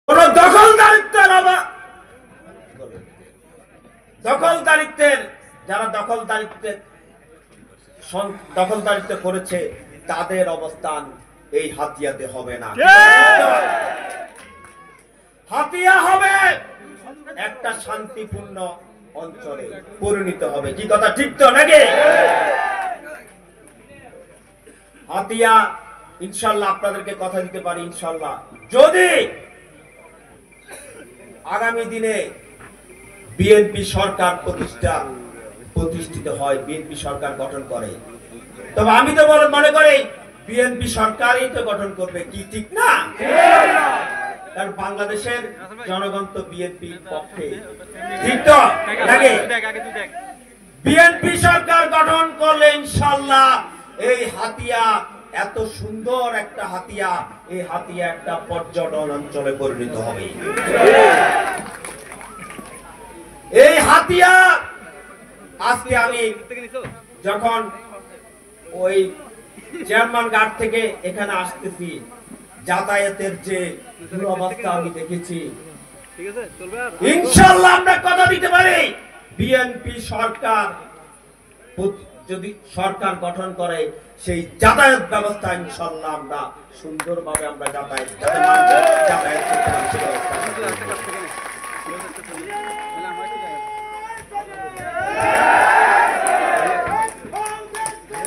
কোন দখলদারিত্বের যারা দখলদারিত্ব করেছে তাদের অবস্থান এই হাতিয়াতে হবে না। হাতিয়া হবে একটা শান্তিপূর্ণ অঞ্চলে পরিণত হবে। কি কথা ঠিক তো নাকি? হাতিয়া ইনশাল্লাহ আপনাদেরকে কথা দিতে পারি, ইনশাল্লাহ যদি আগামী দিনে বিএনপি সরকার প্রতিষ্ঠিত হয়, বিএনপি সরকার গঠন করে, তবে আমি তো মনে করি বিএনপি সরকারই তো গঠন করবে। কি ঠিক না? কারণ বাংলাদেশের জনগণ তো বিএনপি পক্ষে, ঠিক তো নাকি? বিএনপি সরকার গঠন করলে ইনশাল্লাহ এই হাতিয়া এত সুন্দর একটা হাতিয়া, এই হাতিয়া একটা পর্যটন অঞ্চলে পরিণত হবে। এই হাতিয়া আজকে আমি যখন ওই চেয়ারম্যান ঘাট থেকে এখানে আসতেছি, যাতায়াতের যে দুরবস্থা আমি দেখেছি, ইনশাআল্লাহ আমরা কথা দিতে পারি বিএনপি সরকার যদি সরকার গঠন করে সেই যাতায়াত ব্যবস্থা ইনশাআল্লাহ আমরা সুন্দরভাবে আমরা যাতায়াত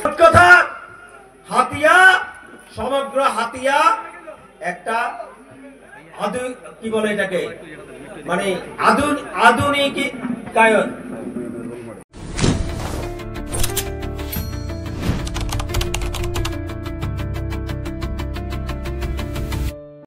করতে কথা। হাতিয়া সমগ্র হাতিয়া একটা কি বলে এটাকে, মানে আধুনিকায়ন